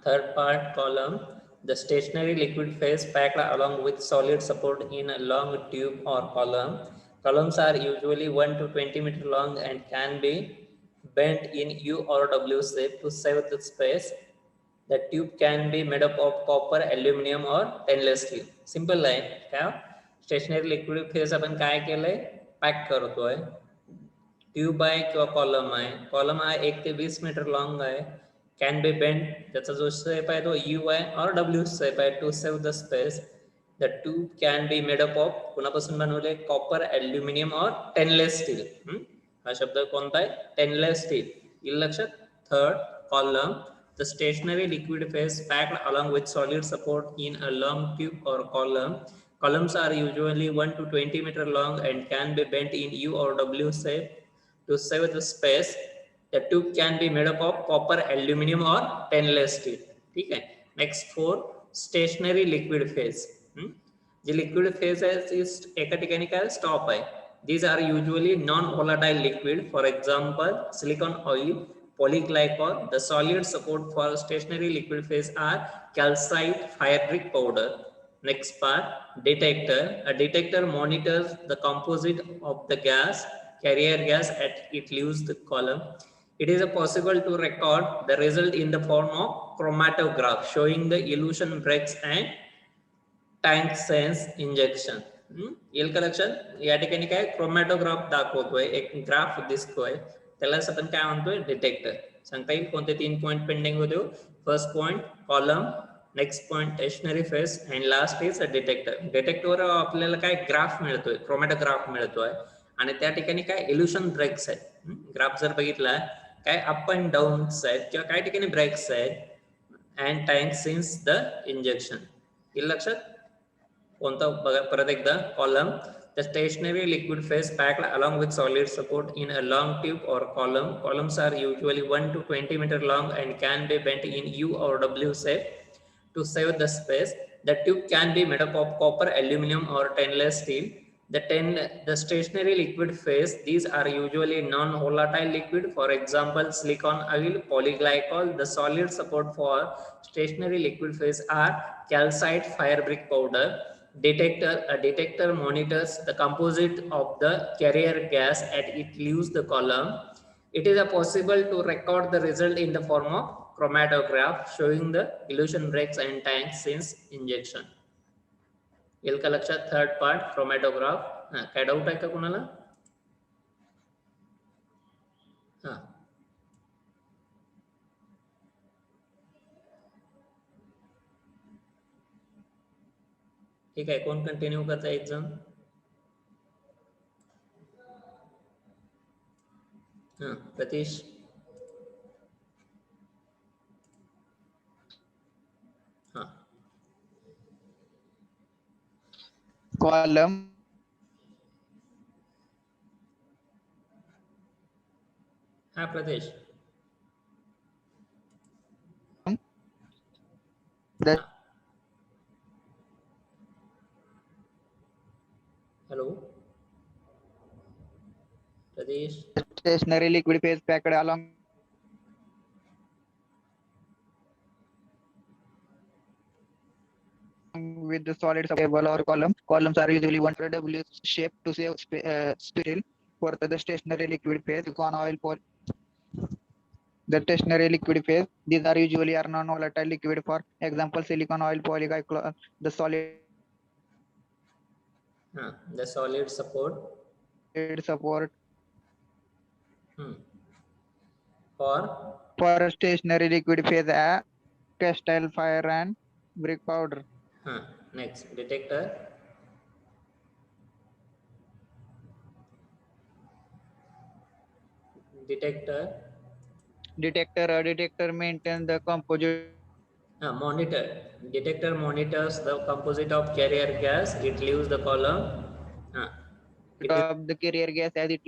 Third part column, the stationary liquid phase packed along with solid support in a long tube or column. Columns are usually 1 to 20 meter long and can be bent in U or W shape to save the space. The tube can be made up of copper, aluminum or stainless steel. Simple line. क्या stationery liquid phase आपण काय केलंय, pack करतोय. Tube आहे किंवा column आहे. Column आहे 1 ते 20 मीटर लॉंग आहे. कॅन बी बेंड, त्याचा जो शेप आहे तो यू आहे और डब्ल्यू शेप आहे to save the space. The tube can be made up of कुणापासून बनवले, copper, aluminium or stainless steel. हा शब्द कोणता आहे, स्टेनलेस स्टील. येईल लक्षात. Third column, the stationary liquid phase packed along with solid support in a long tube or column. Columns are usually 1 to 20 meter long and can be bent in U or W shape to save the space. The tube can be made up of copper, aluminum or stainless steel. ठीक है. Next 4 stationary liquid phase. जे liquid phase आहे ती एका ठिकाणी काय stop आहे. These are usually non-volatile liquid. For example, silicon oil, polyglycol. The solid support for stationary liquid phase are calcite, fire brick powder. Next part, detector. A detector monitors the composite of the gas, carrier gas as it leaves the column. It is possible to record the result in the form of chromatograph showing the elution breaks and tank sense injection. येईल का लक्षात. या ठिकाणी काय क्रोमॅटोग्राफ दाखवतोय, एक graph दिसतोय, त्यालाच आपण काय म्हणतोय, डिटेक्टर. सांगता येईल कोणते 3 पॉइंट पेंडिंग होते. First point column, next point stationary phase and last is a detector. डिटेक्टरवर आपल्याला काय ग्राफ मिळतोय, क्रोमॅटोग्राफ मिळतोय आणि त्या ठिकाणी काय इल्युशन ब्रेक्स आहेत. ग्राफ जर बघितला काय अप अँड डाऊन्स आहेत किंवा काही ठिकाणी ब्रेक्स आहेत and time since the injection. येईल लक्षात. कोणता बघा परत एकदा. Column, the stationary liquid phase packed along with solid support in a long tube or column. Columns are usually 1 to 20 meter long and can be bent in U or W shape to save the space. The tube can be made up of copper, aluminum or stainless steel. The stationary liquid phase, these are usually non-volatile liquid. For example, silicon oil, polyglycol. The solid support for stationary liquid phase are calcite, fire brick powder. Detector, a detector monitors the composite of the carrier gas as it leaves the column. It is possible to record the result in the form of chromatograph showing the elution breaks and tank since injection. येईल का लक्षात. Third part chromatograph. काय doubt आहे का कुणाला. हा ठीक आहे. कोण कंटिन्यू करता exam. Pratish. column Pradesh. the hello Pradesh. stationary liquid phase packed along with the solid table or column. Columns are usually 1 to W shape to save space. For the stationary liquid phase, silicon oil, the stationary liquid phase, these are usually are non-volatile liquid. For example, silicon oil, polyglycol. The solid support for stationary liquid phase, castile, fire and brick powder. Next, detector. A detector maintains the composite. Monitor. Detector monitors the composite of carrier gas. It leaves the column. Of the carrier gas as it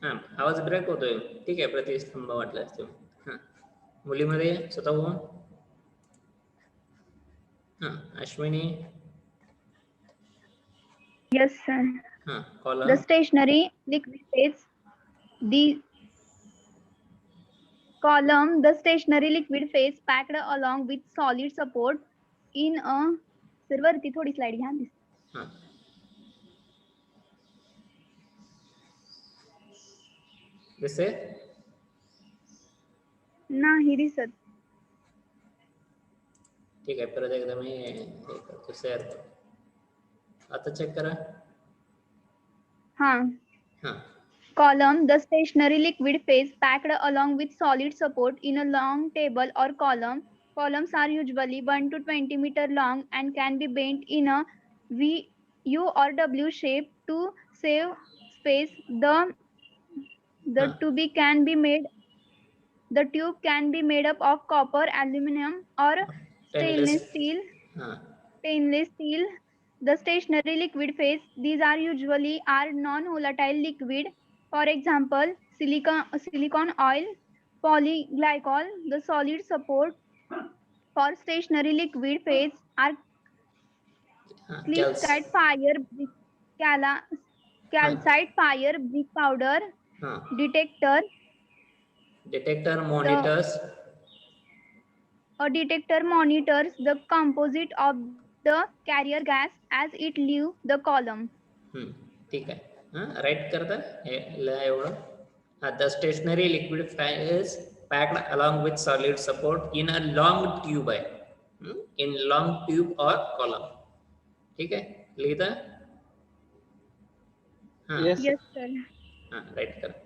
आवाज break होतोय. ठीक आहे प्रतीश थांबा वाटल्यास तो. मुलीमध्ये स्वतःहून. Ashwini. Yes, sir. column. The stationary liquid phase, Column, the stationary liquid phase packed along with solid support in a sir वरती थोडी स्लाइड घ्या दिस हां दिसते नाही दिसत. ठीक आहे परत एकदा मी हे करतो शेअर करतो आता चेक करा हां. हां Column, the stationary liquid phase packed along with solid support in a long table or column. Columns are usually 1 to 20 meter long and can be bent in a V, U or W shape to save space. The हां tube can be made the tube can be made up of copper, aluminum or टेनलेस stainless steel. हां Stainless steel. The stationary liquid phase. These are usually are non-volatile liquid. For example, silicon oil, polyglycol. The solid support for stationary liquid phase are हां कॅल्स calcite fire brick, हां calcite fire brick powder हां detector. Detector The monitors A detector monitors the composite of the carrier gas as it leaves the column. ठीक आहे हां right करता हे लिहा एवढं हां the stationary liquid phase packed along with solid support in a long tube आहे in long tube और column ठीक आहे लिहिता हां Yes, sir. Yes, sir. हां राईट करा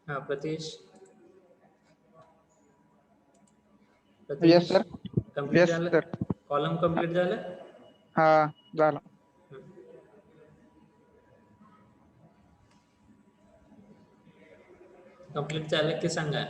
हां Pratish Yes, Pratish sir. Complete Yes, झालं sir. कॉलम कंप्लीट झालं हा झालं. कंप्लीट झालं की सांगा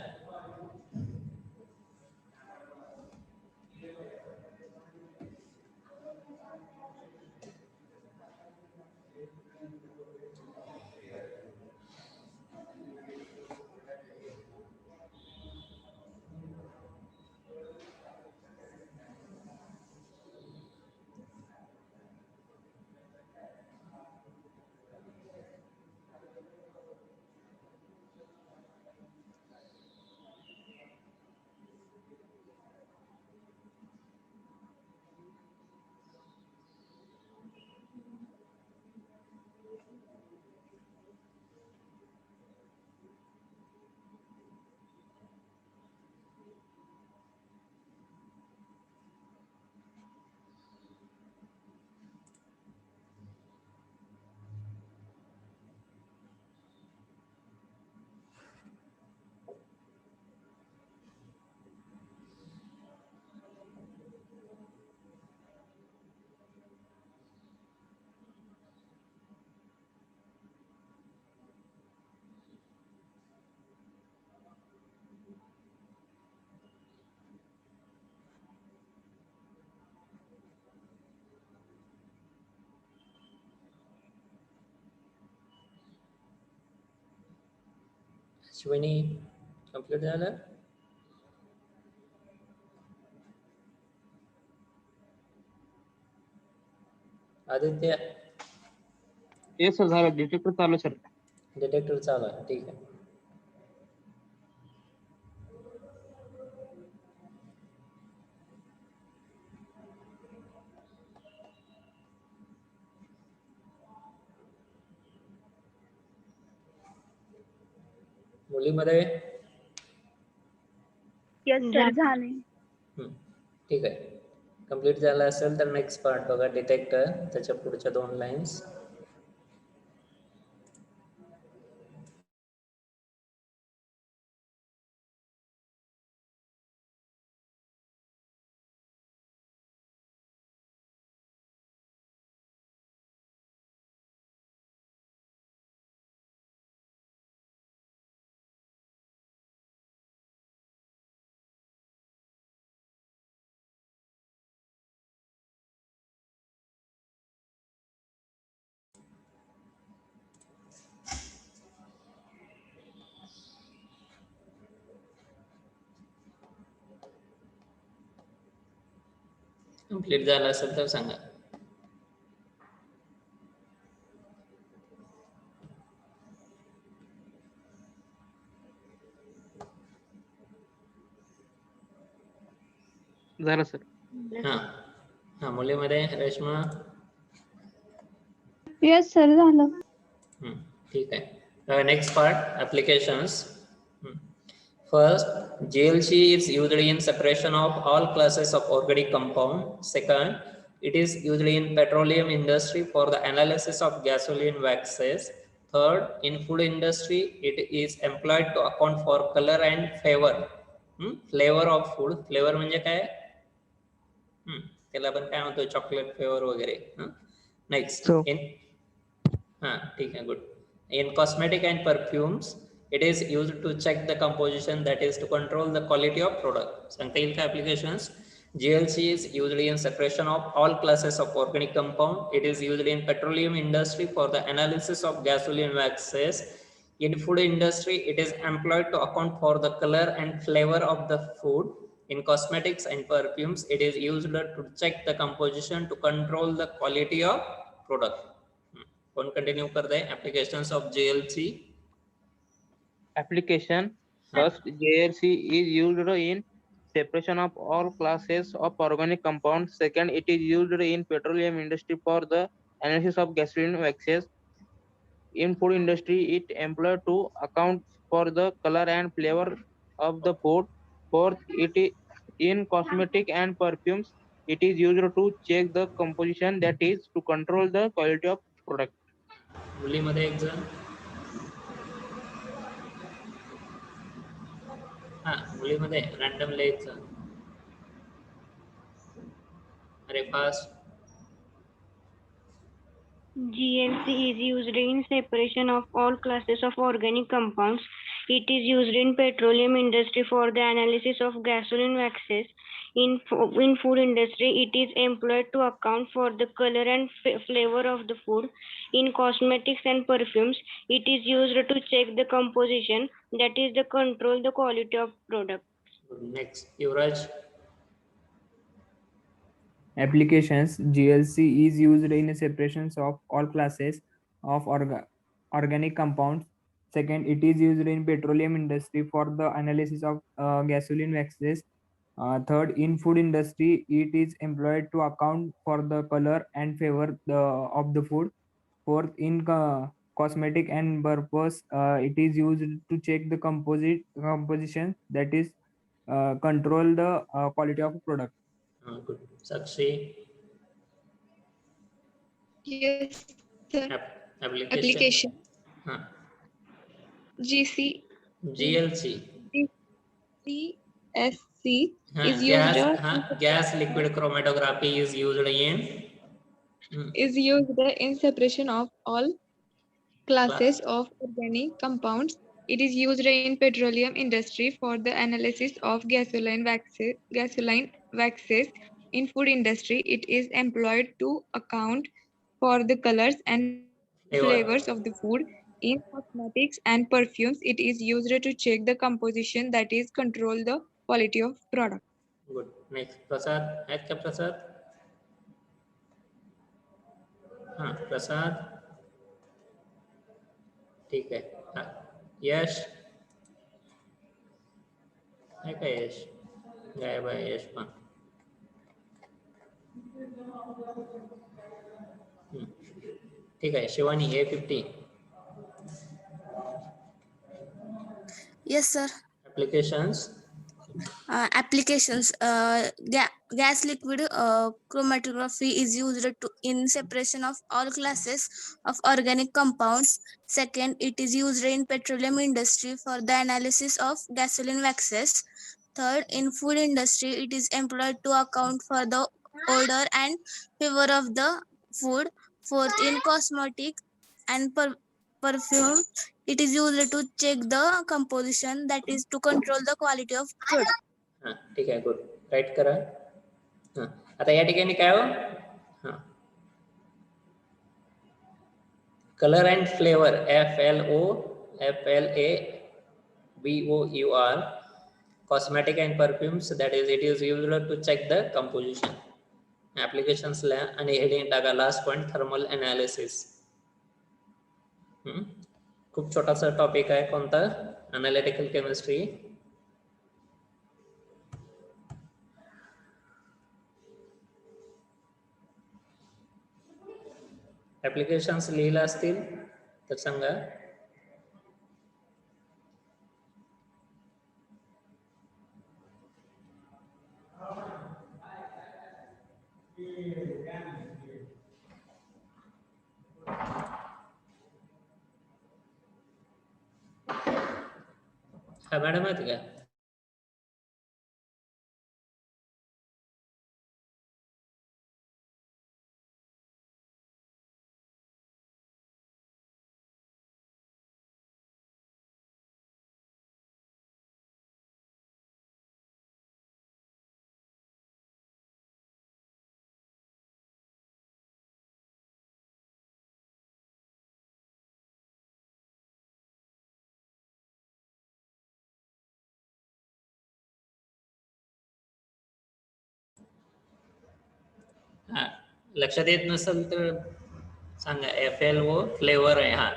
अश्विनी कंप्लीट झालं? आदित्य येस सर झालं, डिटेक्टर चालू सर. डिटेक्टर चालू आहे, ठीक आहे. मुलीमध्ये Yes, sir. झाले. ठीक आहे. कंप्लीट झालं असेल तर नेक्स्ट पार्ट बघा, डिटेक्टर, त्याच्या पुढच्या 2 लाईन्स. कंप्लीट झालं असेल तर सांगा. झालं सर. हा हा, मुलीमध्ये रेश्मा. Yes, sir. झालं. ठीक आहे. Next part, applications. First, GLC is used in separation of all classes of organic compound. Second, it is used in petroleum industry for the analysis of gasoline waxes. Third, in food industry, it is employed to account for color and flavor. Flavor of food. Flavor म्हणजे काय? त्याला आपण काय म्हणतो, chocolate flavour वगैरे. Next So, ठीक आहे, good. In cosmetic and perfumes, it is used to check the composition, that is to control the quality of product. सांगता येईल का applications? GLC is used in separation of all classes of organic compound. It is used in petroleum industry for the analysis of gasoline waxes. In food industry, it is employed to account for the color and flavor of the food. In cosmetics and perfumes, it is used to check the composition to control the quality of product. कौन continue कर दे? Applications of GLC. Application. First, GLC is used in separation of all classes of organic compounds. Second, it is used in petroleum industry for the analysis of gasoline waxes. In food industry, it employed to account for the color and flavor of the food. Fourth, it is in cosmetic and perfumes. It is used to check the composition, that is to control the quality of product. मुलीमध्ये एक जण. हा, मुलीमध्ये randomly एक जण. अरे fast. GLC is used in separation of all classes of organic compounds. It is used in petroleum industry for the analysis of gasoline waxes. In food industry, it is employed to account for the color and flavor of the food. In cosmetics and perfumes, it is used to check the composition, that is to control the quality of product. Next, Yuvraj. Applications. GLC is used in separations of all classes of organic compounds. Second, it is used in petroleum industry for the analysis of gasoline waxes. Third, in food industry, it is employed to account for the color and flavor of the food. Fourth, in cosmetic and purpose, it is used to check the composition, that is control the quality of product. Good. Sakshi. Yes, sir. Application. GLC is used. Gas liquid chromatography is used in separation of all classes of organic compounds. It is used in petroleum industry for the analysis of gasoline waxes. In food industry, it is employed to account for the colors and flavors of the food. In cosmetics and perfumes, it is used to check the composition, that is, control the quality of product. Good. Next Prasad आहेत का प्रसाद? हां प्रसाद ठीक आहे. हां यश आहे का? यश गायब आहे. यश पण ठीक आहे. Shivani A50 Yes, sir. applications. Applications. Gas liquid chromatography is used in separation of all classes of organic compounds. Second, it is used in petroleum industry for the analysis of gasoline waxes. Third, in food industry, it is employed to account for the odor and flavor of the food. Fourth, in cosmetic and perfume, it is used to check the composition, that is, to control the quality of product. हां ठीक आहे. Good. Right करा. हां आता या ठिकाणी काय हो? हां colour and flavour FLOFLAVOUR cosmetic and perfumes, that is it is used to check the composition. Applications ला आणि हेडिंग टाका लास्ट पॉइंट थर्मल एनालिसिस. खूप छोटासा टॉपिक आहे. कोणता? Analytical chemistry. ऍप्लिकेशन्स लिहिला असतील तर सांगा. हा मॅडम आहेत का? लक्षात येत नसेल तर सांगा. FLO फ्लेवर आहे. हा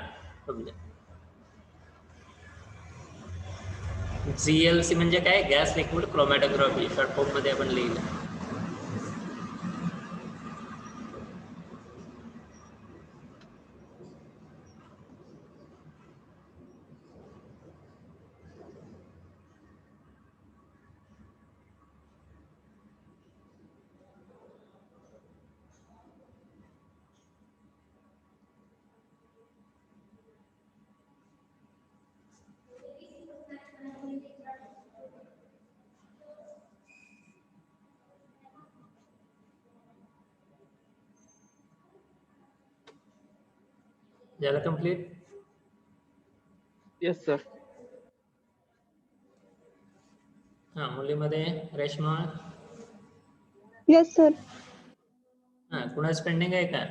GLC म्हणजे काय? Gas liquid chromatography. Short form मध्ये आपण लिहिलं. झालं कंप्लीट? Yes, sir. हा मुलीमध्ये रेश्मा. Yes, sir. हा कुणाच पेंडिंग आहे का?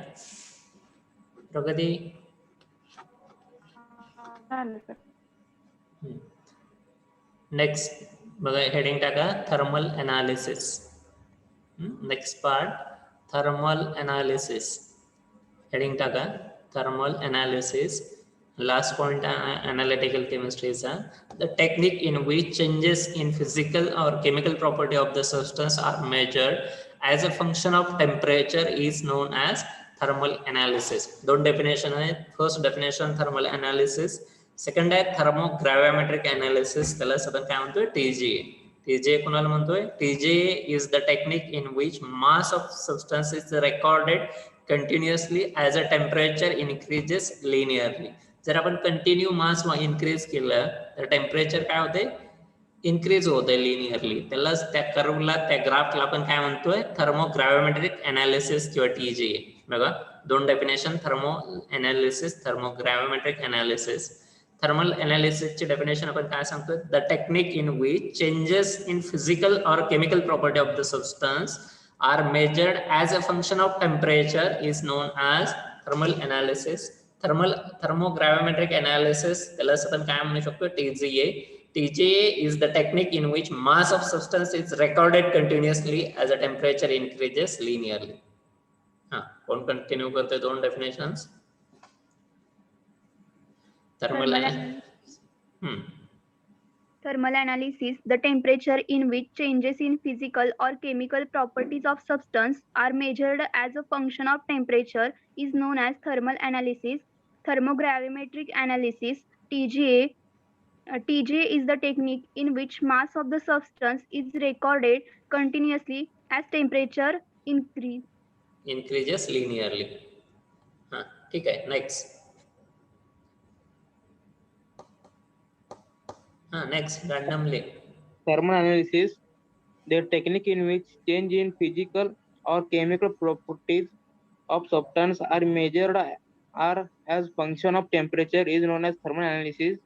प्रगती. नेक्स्ट बघा हेडिंग टाका thermal analysis. Next part thermal analysis. Heading टाका thermal analysis. Last point analytical chemistry is the technique in which changes in physical or chemical property of the substance are measured as a function of temperature is known as thermal analysis. दोन definition आहेत. First definition thermal analysis. Second आहे thermogravimetric analysis. त्याला आपण काय म्हणतोय? TGA. TGA कोणाला म्हणतोय? TGA is the technique in which mass of substance is recorded continuously as a temperature increases linearly. जर आपण कंटिन्यू मास इन्क्रीज केलं तर टेम्परेचर काय होते? इन्क्रीज होते लिनियरली. त्यालाच त्या कर्वला त्या ग्राफला आपण काय म्हणतोय? थर्मोग्राविमेट्रिक एनालिसिस किंवा TGA. बघा दोन definition thermo analysis, thermogravimetric analysis. Thermal एनालिसिसची डेफिनेशन आपण काय सांगतोय? The technique in which changes in physical और chemical property of the substance are measured as a function of temperature is known as thermal analysis. thermogravimetric analysis त्यालाच आपण काय म्हणू शकतो TGA. TGA is the technique in which mass of substance is recorded continuously as a temperature increases linearly. कोण continue करते दोन definitions? Thermal analysis, the temperature in which changes in physical or chemical properties of substance are measured as a function of temperature is known as thermal analysis. Thermogravimetric analysis, TGA. TGA is the technique in which mass of the substance is recorded continuously as temperature increases linearly. ठीक है, next. Next, randomly. Thermal analysis, the technique in which change in physical or chemical properties of substance are measured are as function of temperature is known as thermal analysis.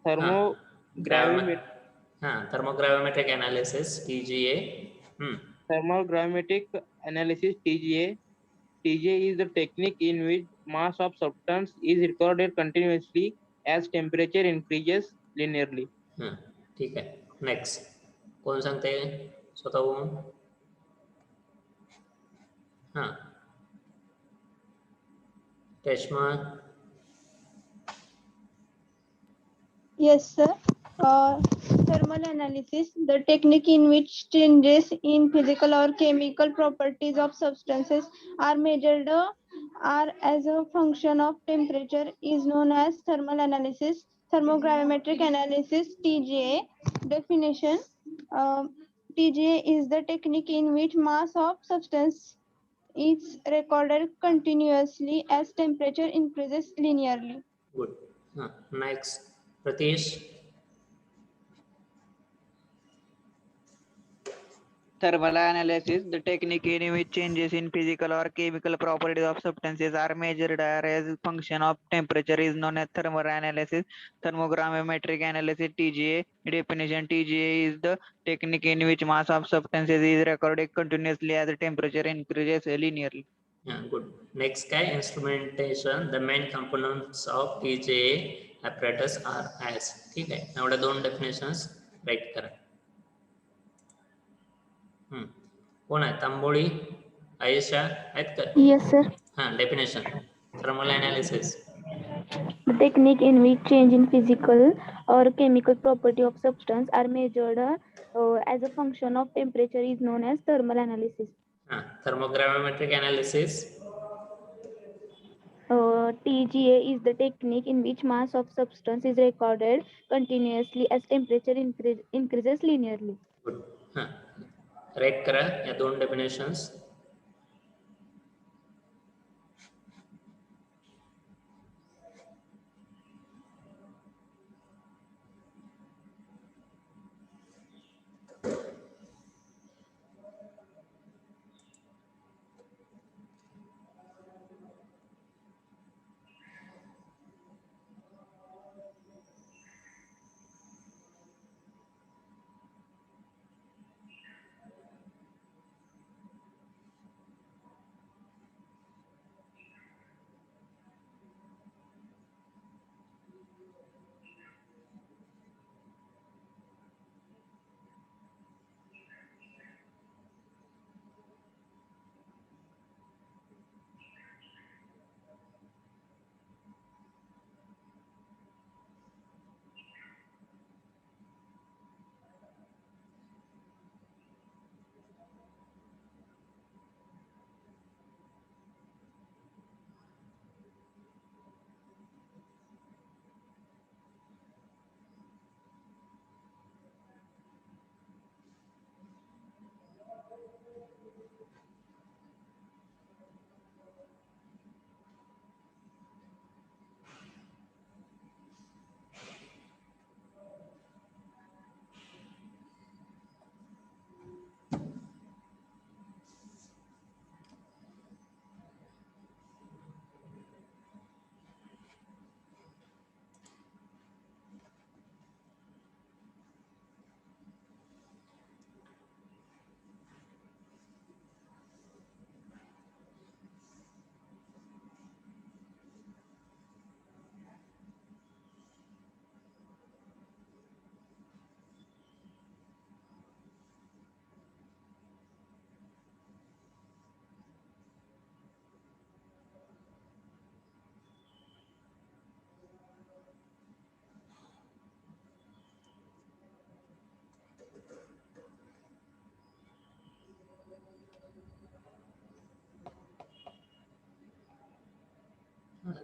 Thermogravimetric analysis, TGA. Thermogravimetric analysis, TGA. TGA is the technique in which mass of substance is recorded continuously as temperature increases linearly. ठीक है, next. कौन सांगते स्वतःहून? Reshma. Yes, sir. Thermal analysis, the technique in which changes in physical or chemical properties of substances are measured are as a function of temperature is known as thermal analysis. Thermogravimetric analysis, TGA. Definition, TGA is the technique in which mass of substance is recorded continuously as temperature increases linearly. Good. Next, Pratish. Thermal analysis, the technique in which changes in physical or chemical properties of substances are measured as a function of temperature is known as thermal analysis. Thermogravimetric analysis, TGA. Definition, TGA is the technique in which mass of substances is recorded continuously as the temperature increases linearly. Good. Next guy, instrumentation. The main components of TGA apparatus are as. ठीक है, एवढ्या दोन definitions write करा. कोण आहे? तांबोळी, आयशा आहेत का? Yes, sir. Definition. Thermal analysis. The technique in which change in physical or chemical property of substance are measured as a function of temperature is known as thermal analysis. Thermogravimetric analysis. TGA is the technique in which mass of substance is recorded continuously as temperature increases linearly. Good. Write करा या दोन definitions.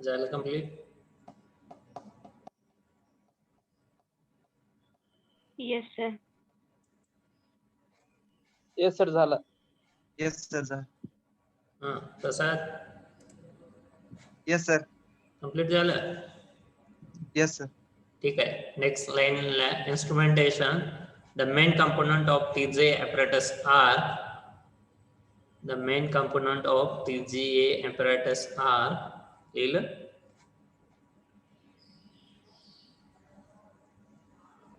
झालं complete? Yes, sir. Yes sir झालं. Yes, sir. प्रसाद Yes, sir. Complete झालं? Yes, sir. ठीक आहे. Next लाईनला instrumentation. The main component of TGA apparatus are the main component of TGA apparatus are लिहिलं?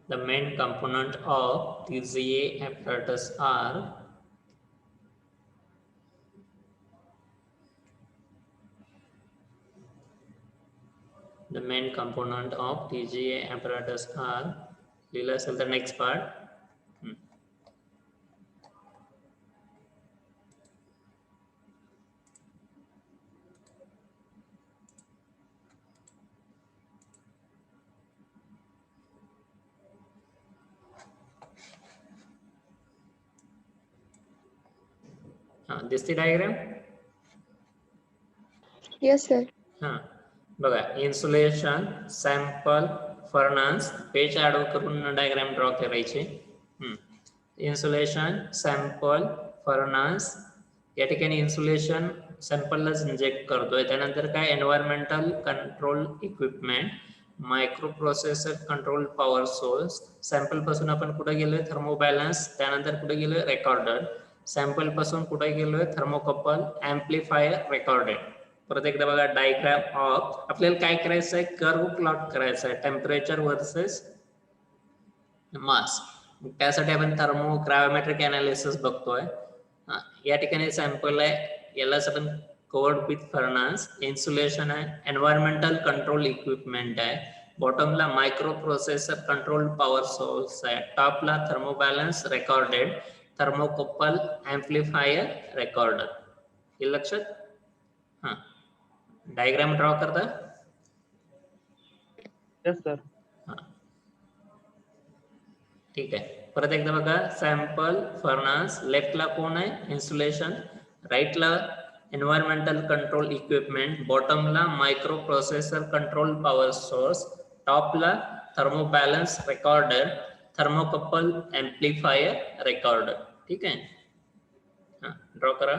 The main component of TGA apparatus are the main component of TGA apparatus are लिहिलं असेल तर next part. दिसते diagram? Yes, sir. बघा, insulation, sample, furnace, page आडवं करून diagram draw करायचे. Insulation, sample, furnace. या ठिकाणी इन्सुलेशन सॅम्पललाच इंजेक्ट करतोय. त्यानंतर काय, environmental control equipment, microprocessor control power source. Sample पासून आपण कुठे गेलोय, थर्मोबॅलन्स. त्यानंतर कुठे गेलोय, रेकॉर्डर. सॅम्पल पासून कुठे गेलोय, थर्मोकपल, एम्प्लिफायर, रेकॉर्डेड. परत एकदा बघा, डायग्राम ऑफ. आपल्याला काय करायचं आहे, कर्व प्लॉट करायचं आहे, टेम्परेचर वर्सेस मास. त्यासाठी आपण थर्मो क्रायोमेट्रिक अनालिसिस बघतोय. या ठिकाणी सॅम्पल आहे, यालाच आपण कवर्ड विथ फर्नास. इन्सुलेशन आहे, एन्व्हायरमेंटल कंट्रोल इक्विपमेंट आहे. बॉटमला microprocessor control power source आहे. टॉपला thermobalance, recorded, thermocouple, amplifier, recorder. हे लक्षात? डायग्राम ड्रॉ करता? Yes sir. ठीक आहे. परत एकदा बघा, सॅम्पल, फर्नास. लेफ्टला कोण आहे, इन्सुलेशन. राईटला एन्व्हायरमेंटल कंट्रोल इक्विपमेंट. बॉटमला microprocessor control power source. टॉपला thermobalance, recorder, thermocouple, amplifier, recorder. ठीक आहे. ड्रॉ करा.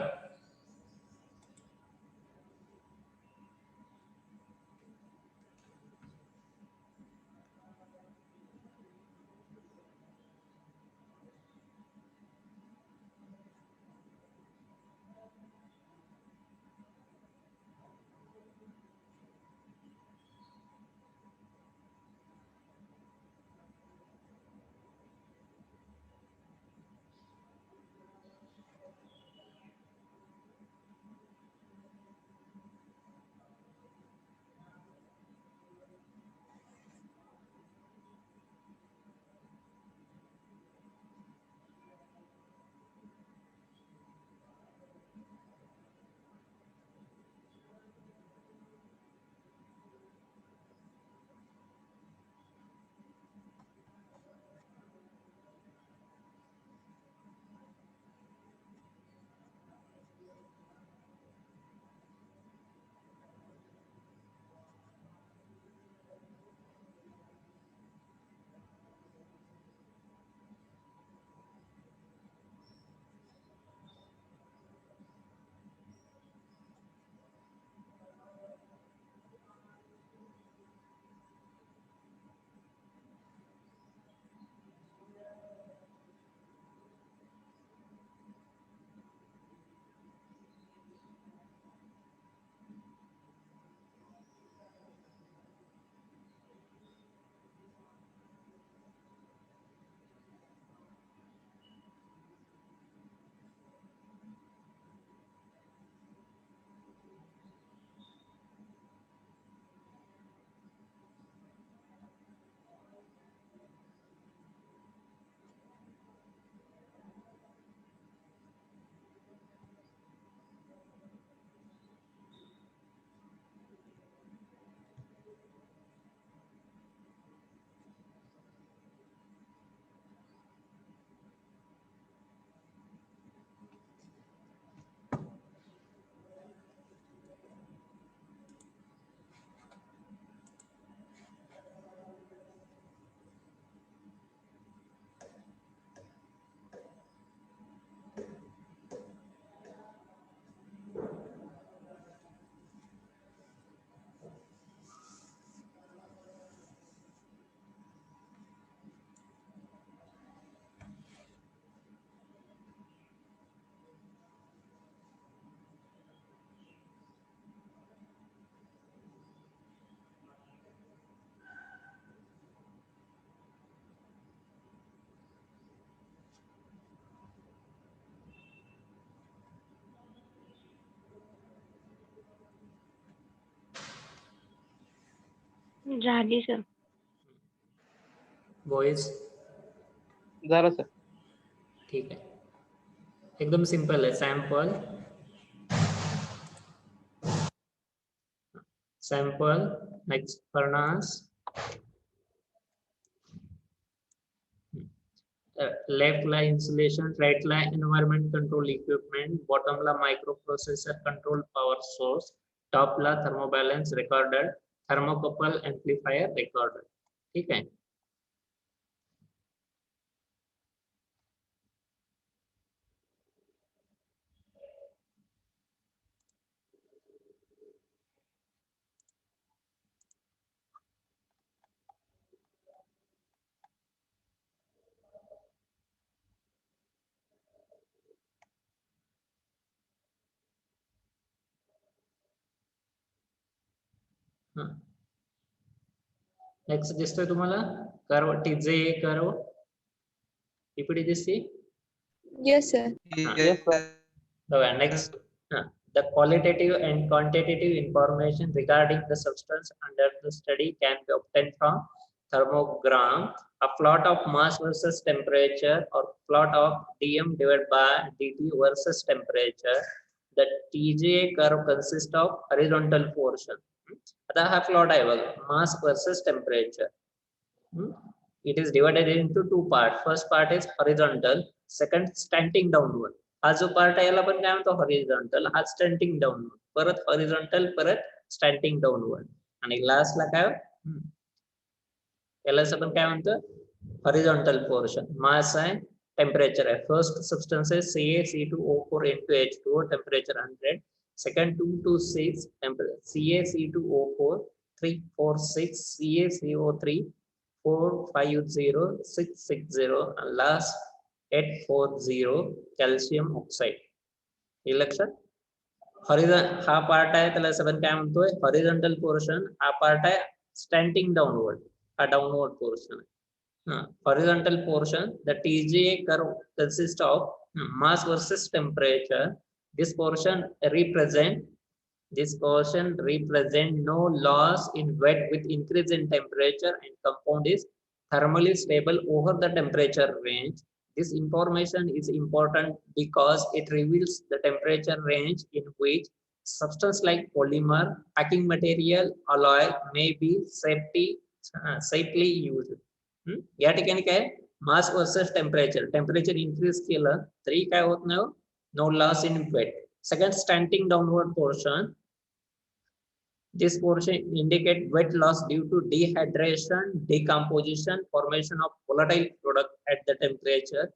झाली सर. बॉयज झालं सर. ठीक आहे, एकदम सिंपल आहे. सॅम्पल नेक्स्ट फर्नास, लेफ्ट ला इन्सुलेशन, राइट ला एनवायरमेंट कंट्रोल इक्विपमेंट, बॉटम ला microprocessor control power source, top ला thermobalance recorder, thermocouple amplifier recorder. ठीक आहे. नेक्स्ट दिसतोय तुम्हाला कर्व, टीजे कर्व इकडे दिसते. Yes, sir. Yes, sir. Next, the qualitative and quantitative information regarding the substance under the study can be obtained from thermogram, a plot of mass versus temperature, or plot of dm divided by dt versus temperature. The TJ curve consists of horizontal portion. आता हा plot आहे बघा, mass versus temperature. It is divided into two parts. First part is horizontal, second slanting downward. हा जो part आहे याला पण काय म्हणतो हॉरिझॉन्टल, हा स्टंटिंग डाऊनवर्ड, परत हॉरिझॉन्टल, परत स्टंटिंग डाऊनवर्ड, आणि लास्टला काय याला आपण काय म्हणतो हॉरिझॉन्टल पोर्शन. मास आहे, टेम्परेचर आहे. फर्स्ट सबस्टन्स आहे CaC2O4 into H2O, temperature 100. Second 226 CaC2O4 346 CaCO3 450 660 and last 840 calcium oxide. हे लक्षात. हा पार्ट आहे त्याला आपण काय म्हणतोय हॉरिझॉन्टल पोर्शन, हा पार्ट आहे स्टँटिंग डाऊनवर्ड, हा डाऊनवर्ड पोर्शन आहे. Horizontal portion, the TGA curve consists of mass versus temperature. This portion represent no loss in wet with increase in temperature, and compound is thermally stable over the temperature range. This information is important because it reveals the temperature range in which substance like polymer, packing material, alloy may be safely used. या ठिकाणी काय मास versus temperature increase केलं तरी काय होत नाही, no loss in weight. Second standing downward portion, this portion indicate wet loss due to dehydration, decomposition, formation of volatile product at the temperature.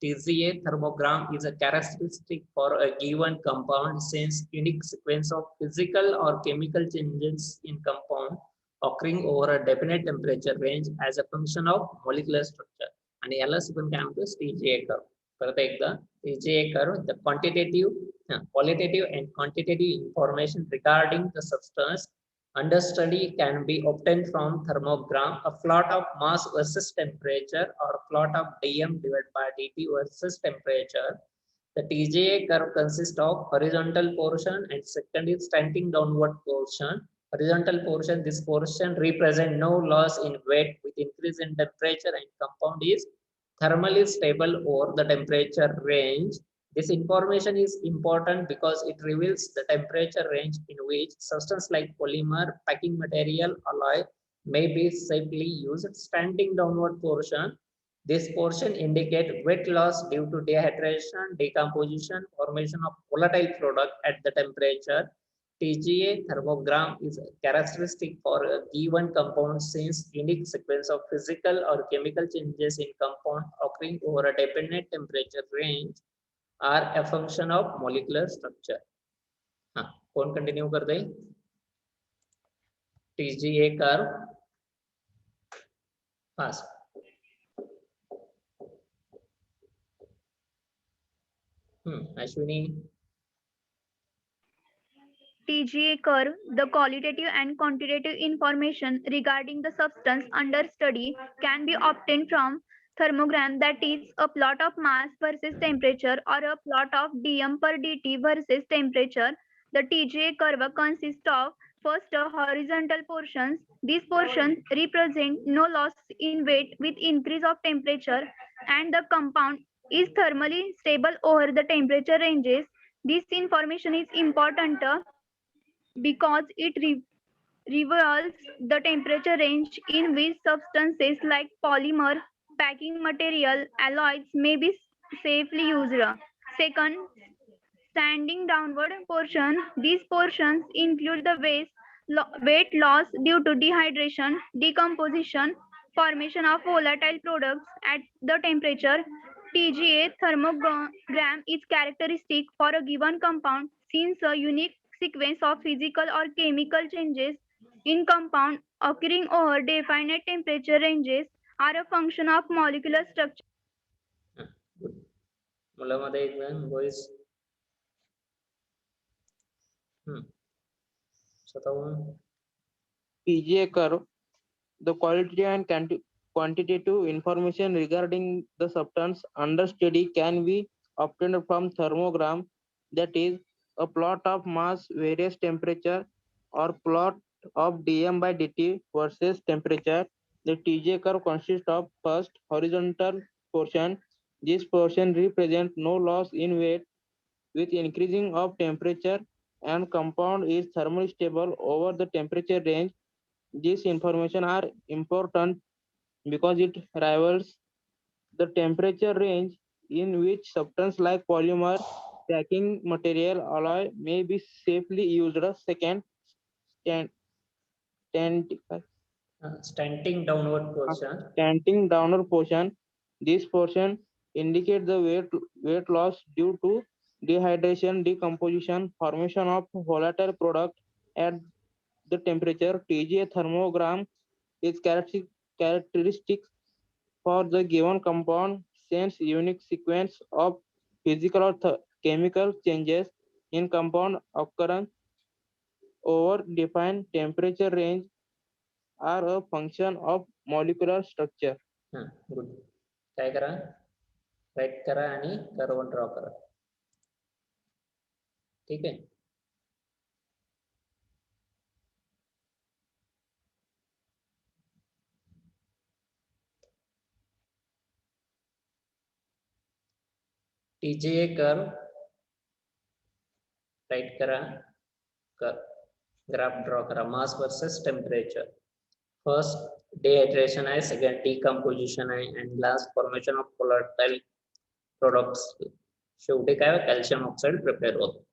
TGA thermogram is a characteristic for a given compound since unique sequence of physical or chemical changes in compound occurring over a definite temperature range as a function of molecular structure. आणि याला आपण काय म्हणतो TGA curve. परत एकदा TGA curve, the qualitative and quantitative information regarding the substance under study can be obtained from thermogram, a plot of mass versus temperature, or plot of dm divided by dt versus temperature. The TGA curve consists of horizontal portion and second is slanting downward portion. Horizontal portion, this portion represent no loss in weight with increase in temperature, and compound is thermally stable over the temperature range. This information is important because it reveals the temperature range in which substance like polymer, packing material, alloy may be safely used. Standing downward portion, this portion indicate wet loss due to dehydration, decomposition, formation of volatile product at the temperature. TGA thermogram is characteristic for a given compound since unique sequence of physical or chemical changes in compound occurring over a definite temperature range are a function of molecular structure. कौन continue कर दे? TGA curve pass. Ashwini. TGA curve, the qualitative and quantitative information regarding the substance under study can be obtained from thermogram, that is a plot of mass versus temperature or a plot of dm per dt versus temperature. The TGA curve consists of first horizontal portions, These portions represent no loss in weight with increase of temperature, and the compound is thermally stable over the temperature ranges. This information is important because it reveals the temperature range in which substances like polymer, packing material, alloys may be safely used. Second, standing downward portion. These portions include the weight loss due to dehydration, decomposition, formation of volatile products at the temperature. TGA thermogram is characteristic for a given compound since a unique sequence of physical or chemical changes in compound occurring over definite temperature ranges are a function of molecular structure. Good. मुलामध्ये एक boys. स्वतःहून PGA curve, the qualitative and quantitative information regarding the substance under study can be obtained from thermogram, that is, a plot of mass, various temperature, or plot of dm by dt versus temperature. The TGA curve consists of first horizontal portion. This portion represents no loss in weight with increasing of temperature, and compound is thermally stable over the temperature range. These information are important because it rivals the temperature range in which substance like polymer, packing material, alloy may be safely used. Second, stand, stand, Stunting downward portion. Slanting downward portion. This portion indicates the weight loss due to dehydration, decomposition, formation of volatile product at the temperature. TGA thermogram is characteristic for the given compound since unique sequence of physical or chemical changes in compound occurrence over defined temperature range are a function of molecular structure. Good. काय करा, right करा आणि curve draw करा. ठीक आहे. TGA curve right करा, graph draw करा. मास versus temperature. First dehydration आहे, सेकंड decomposition आहे, and last formation of volatile products. शेवटी काय कॅल्शियम ऑक्साईड प्रिपेअर होतो.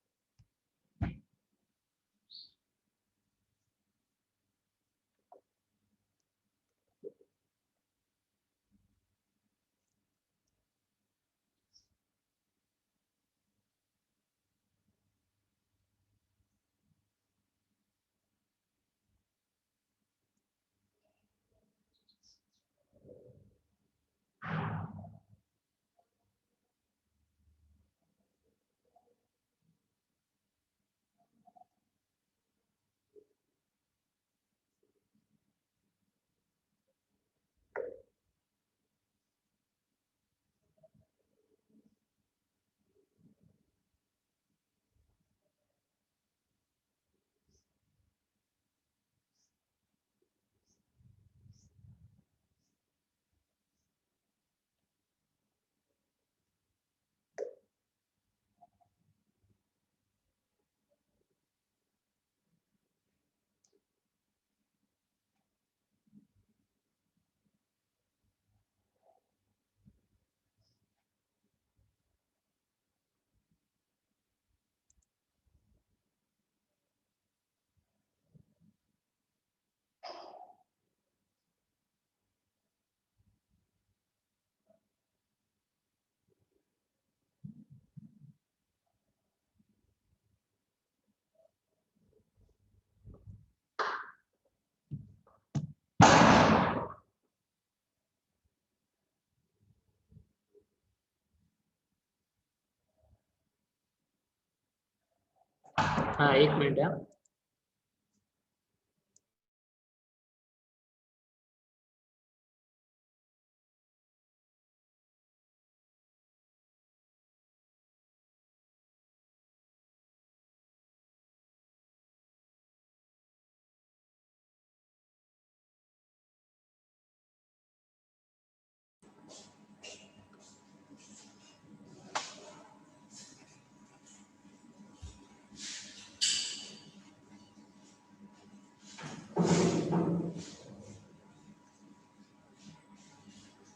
हाँ, एक मिनट.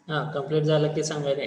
हा कंप्लीट झालं की सांगायला.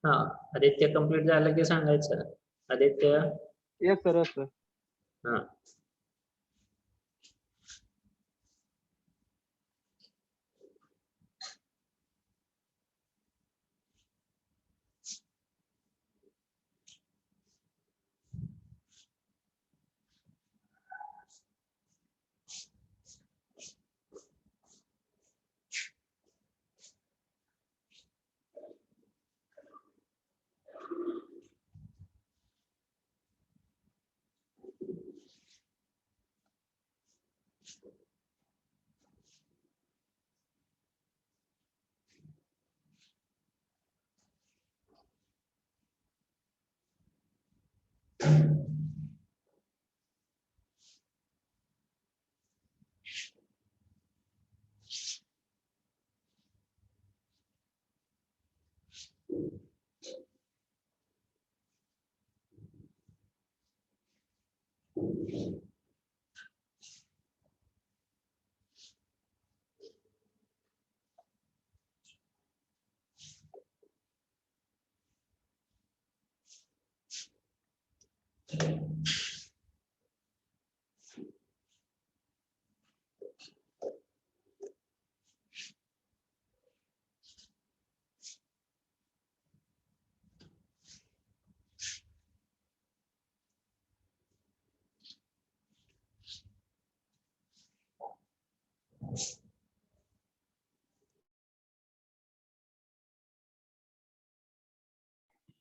हा आदित्य कंप्लीट झालं की सांगायचं. Aditya. Yes, sir. Yes, sir. हा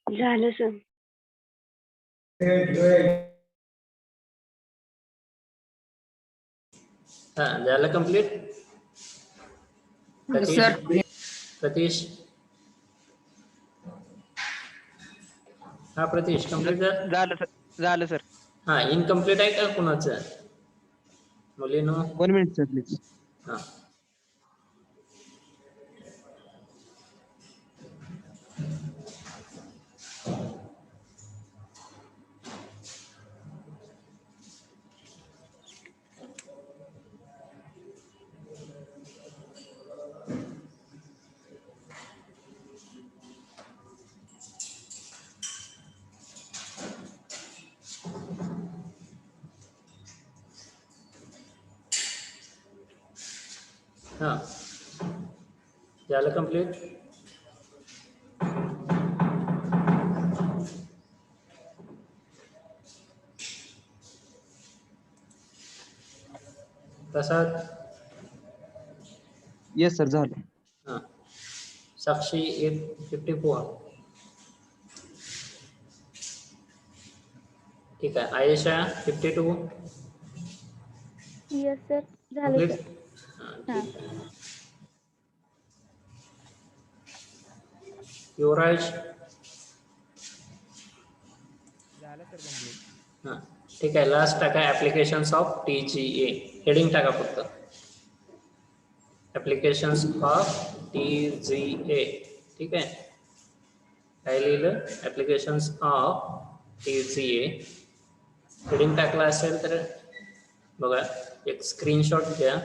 झालं सर. हा झालं कंप्लीट. सर. प्रतीश. हा प्रतीश कंप्लीट झालं सर. हा इनकम्प्लीट आहे का कुणाचं मुलीनो. 1 minute sir please. हा हा झालं कंप्लीट. प्रसाद. येस सर झालं. हा. साक्षी 54. ठीक आहे. आयशा 52. येस सर झालं Complete? सर. हा, ठीक आहे. युवराज. झालं सर कंप्लीट. हा, ठीक आहे. लास्ट टाका ऍप्लिकेशन्स ऑफ TGA. हेडिंग टाका फक्त. Applications of TGA. ठीक आहे. काय लिहिलं? Applications of TGA. हेडिंग टाकला असेल तर बघा, एक स्क्रीनशॉट घ्या.